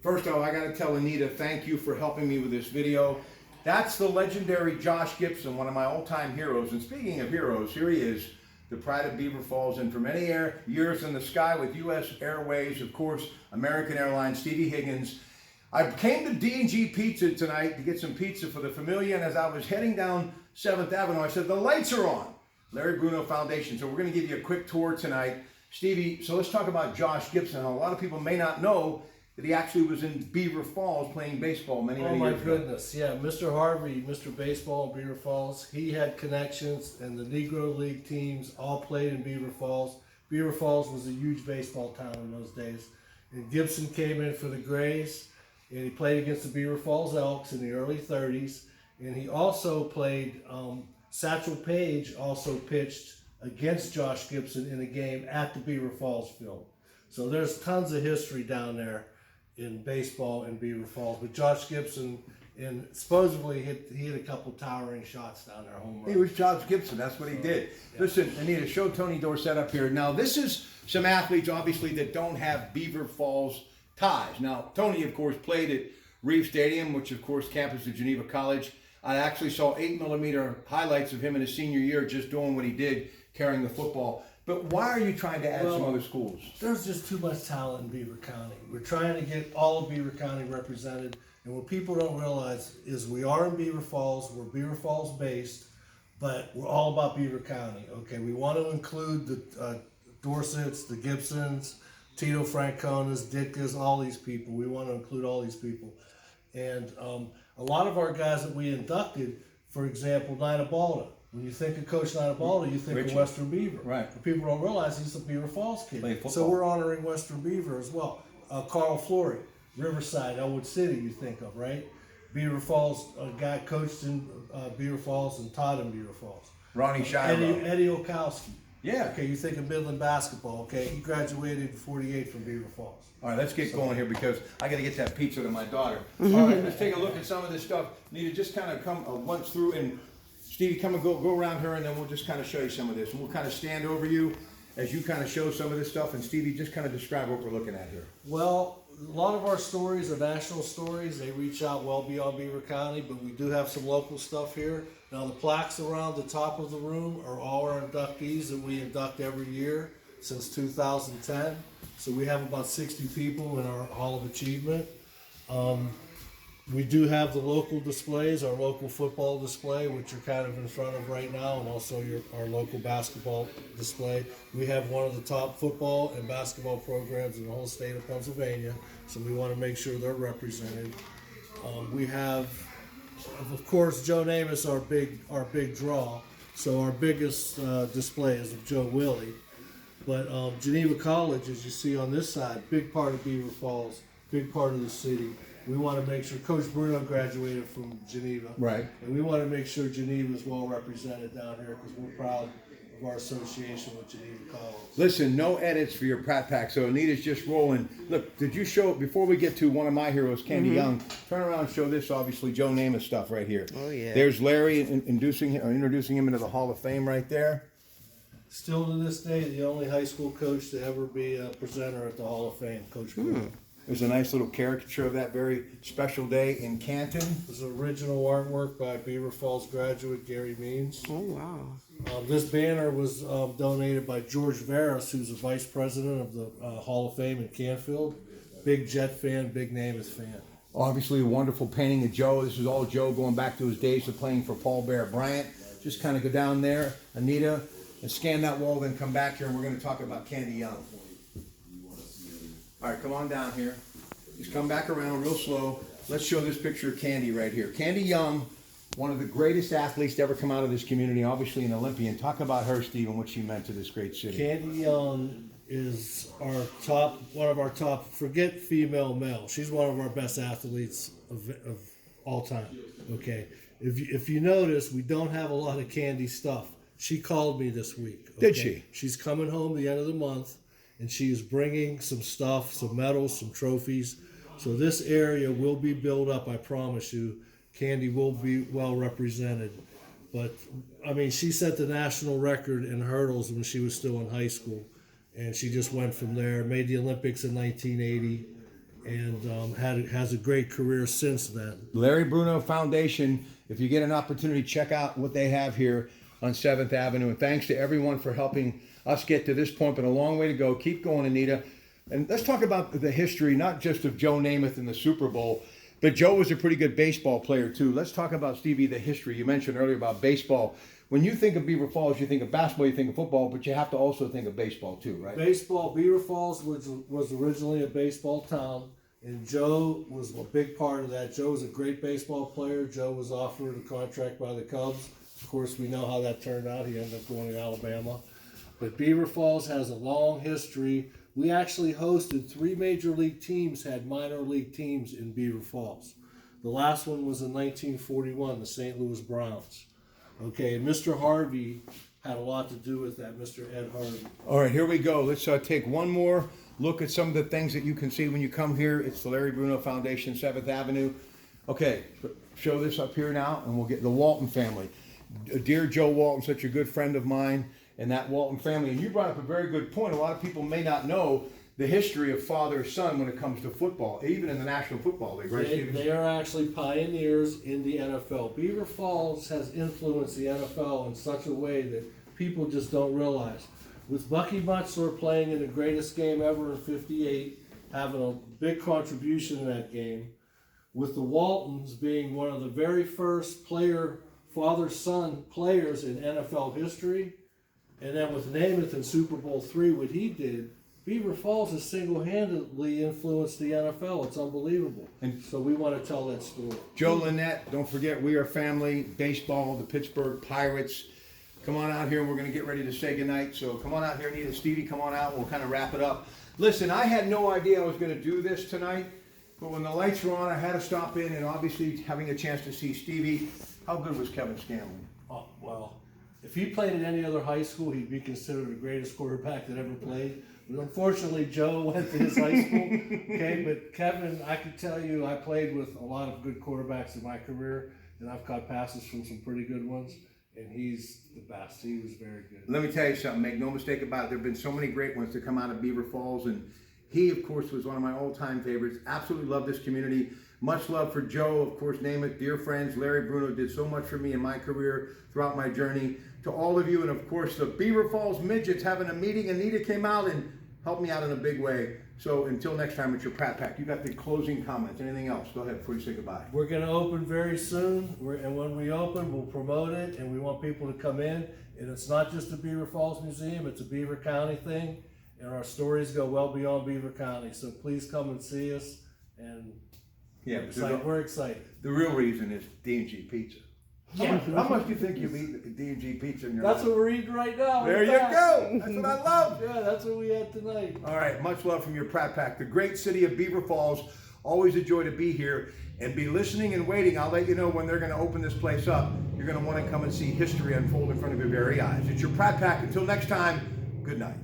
First off, I got to tell Anita, thank you for helping me with this video. That's the legendary Josh Gibson, one of my all-time heroes. And speaking of heroes, here he is, the Pratte of Beaver Falls, and for many years in the sky with U.S. Airways, of course, American Airlines, Stevie Higgins. I came to D&G Pizza tonight to get some pizza for the familia, and as I was heading down 7th Avenue, I said, the lights are on. Larry Bruno Foundation. So we're going to give you a quick tour tonight. Stevie, so let's talk about Josh Gibson. A lot of people may not know that he actually was in Beaver Falls playing baseball many years ago. Oh my goodness, yeah. Mr. Harvey, Mr. Baseball in Beaver Falls, he had connections, and the Negro League teams all played in Beaver Falls. Beaver Falls was a huge baseball town in those days. And Gibson came in for the Grays, and he played against the Beaver Falls Elks in the early 30s. And he also played, Satchel Paige also pitched against Josh Gibson in a game at the Beaver Falls field. So there's tons of history down there in baseball in Beaver Falls. But Josh Gibson, and supposedly he hit a couple towering shots down there, home run. He was Josh Gibson. That's what he did. Yeah. Listen, Anita, show Tony Dorsett up here. Now, this is some athletes, obviously, that don't have Beaver Falls ties. Now, Tony, of course, played at Reeve Stadium, which, of course, campus of Geneva College. I actually saw 8mm highlights of him in his senior year just doing what he did, carrying the football. But why are you trying to add some other schools? There's just too much talent in Beaver County. We're trying to get all of Beaver County represented. And what people don't realize is we are in Beaver Falls. We're Beaver Falls based, but we're all about Beaver County. Okay, we want to include the Dorsets, the Gibsons, Tito Franconas, Ditkas, all these people. We want to include all these people. And a lot of our guys that we inducted, for example, Nina Balda. When you think of Coach Nina Balda, you think of Western Beaver. Right. But people don't realize he's a Beaver Falls kid. So we're honoring Western Beaver as well. Carl Flory, Riverside, Elwood City, you think of, right? Beaver Falls, a guy coached in Beaver Falls and taught in Beaver Falls. Ronnie Shiro. Eddie Okowski. Yeah. Okay, you think of Midland basketball. Okay, he graduated in '48 from Beaver Falls. All right, let's get going here because I got to get that pizza to my daughter. All right, let's take a look at some of this stuff. Need to just kind of come once through, and Stevie, come and go around her, and then we'll just kind of show you some of this. And we'll kind of stand over you as you kind of show some of this stuff. And Stevie, just kind of describe what we're looking at here. Well, a lot of our stories are national stories. They reach out well beyond Beaver County, but we do have some local stuff here. Now, the plaques around the top of the room are all our inductees that we induct every year since 2010. So we have about 60 people in our Hall of Achievement. We do have the local displays, our local football display, which you're kind of in front of right now, and also our local basketball display. We have one of the top football and basketball programs in the whole state of Pennsylvania, so we want to make sure they're represented. We have, of course, Joe Namath, our big draw. So our biggest display is of Joe Willie. But Geneva College, as you see on this side, big part of Beaver Falls, big part of the city. We want to make sure Coach Bruno graduated from Geneva. Right. And we want to make sure Geneva is well represented down here because we're proud of our association with Geneva College. Listen, no edits for your Pratt Pack, so Anita's just rolling. Look, did you show, before we get to one of my heroes, Candy Young, turn around and show this, obviously, Joe Namath stuff right here. Oh, yeah. There's Larry introducing him into the Hall of Fame right there. Still to this day, the only high school coach to ever be a presenter at the Hall of Fame, Coach Bruno. There's a nice little caricature of that very special day in Canton. This is original artwork by Beaver Falls graduate Gary Means. Oh, wow. This banner was donated by George Veras, who's the vice president of the Hall of Fame in Canfield. Big Jet fan, big Namath fan. Obviously, a wonderful painting of Joe. This is all Joe going back to his days of playing for Paul Bear Bryant. Just kind of go down there, Anita, and scan that wall, then come back here, and we're going to talk about Candy Young. All right, come on down here. Just come back around real slow. Let's show this picture of Candy right here. Candy Young, one of the greatest athletes to ever come out of this community, obviously an Olympian. Talk about her, Steve, and what she meant to this great city. Candy Young is one of our top, forget female, male. She's one of our best athletes of all time, okay? If you notice, we don't have a lot of Candy stuff. She called me this week. Okay? Did she? She's coming home the end of the month, and she is bringing some stuff, some medals, some trophies. So this area will be built up, I promise you. Candy will be well represented. But, I mean, she set the national record in hurdles when she was still in high school. And she just went from there, made the Olympics in 1980. and has a great career since then. Larry Bruno Foundation. If you get an opportunity, check out what they have here on 7th Avenue. And thanks to everyone for helping us get to this point, but a long way to go. Keep going, Anita. And let's talk about the history, not just of Joe Namath in the Super Bowl, but Joe was a pretty good baseball player too. Let's talk about, Stevie, the history. You mentioned earlier about baseball. When you think of Beaver Falls, you think of basketball, you think of football, but you have to also think of baseball too, right? Baseball, Beaver Falls was originally a baseball town, and Joe was a big part of that. Joe was a great baseball player. Joe was offered a contract by the Cubs. Of course, we know how that turned out. He ended up going to Alabama. But Beaver Falls has a long history. We actually hosted 3 major league teams, had minor league teams in Beaver Falls. The last one was in 1941, the St. Louis Browns. Okay, and Mr. Harvey had a lot to do with that, Mr. Ed Harvey. All right, here we go. Let's take one more look at some of the things that you can see when you come here. It's the Larry Bruno Foundation, 7th Avenue. Okay, show this up here now, and we'll get the Walton family. Dear Joe Walton, such a good friend of mine, and that Walton family. And you brought up a very good point. A lot of people may not know the history of father-son when it comes to football, even in the National Football League, right? They are actually pioneers in the NFL. Beaver Falls has influenced the NFL in such a way that people just don't realize. With Bucky Mutzler playing in the greatest game ever in '58, having a big contribution in that game, with the Waltons being one of the very first father-son players in NFL history, and then with Namath in Super Bowl III, what he did, Beaver Falls has single-handedly influenced the NFL. It's unbelievable. And so we want to tell that story. Joe Lynette, don't forget, we are family. Baseball, the Pittsburgh Pirates. Come on out here, and we're going to get ready to say goodnight. So come on out here, Anita, Stevie, come on out. We'll kind of wrap it up. Listen, I had no idea I was going to do this tonight, but when the lights were on, I had to stop in, and obviously having a chance to see Stevie. How good was Kevin Scanlon? Oh, well, if he played at any other high school, he'd be considered the greatest quarterback that ever played. But unfortunately, Joe went to his high school. Okay, but Kevin, I can tell you, I played with a lot of good quarterbacks in my career, and I've caught passes from some pretty good ones. And he's the best. He was very good. Let me tell you something. Make no mistake about it. There have been so many great ones to come out of Beaver Falls, and he, of course, was one of my all-time favorites. Absolutely love this community. Much love for Joe, of course, Namath, dear friends. Larry Bruno did so much for me in my career throughout my journey. To all of you, and of course, the Beaver Falls Midgets having a meeting. Anita came out and helped me out in a big way. So until next time, it's your Pratt Pack. You got the closing comments. Anything else? Go ahead before you say goodbye. We're going to open very soon, and when we open, we'll promote it, and we want people to come in. And it's not just a Beaver Falls Museum, it's a Beaver County thing, and our stories go well beyond Beaver County. So please come and see us, and yeah, we're excited. The real reason is D&G Pizza. How much do you think you've eaten D&G Pizza in your life? That's what we're eating right now. There you go. That's what I love. Yeah, that's what we had tonight. All right, much love from your Pratt Pack. The great city of Beaver Falls. Always a joy to be here and be listening and waiting. I'll let you know when they're going to open this place up. You're going to want to come and see history unfold in front of your very eyes. It's your Pratt Pack. Until next time, good night.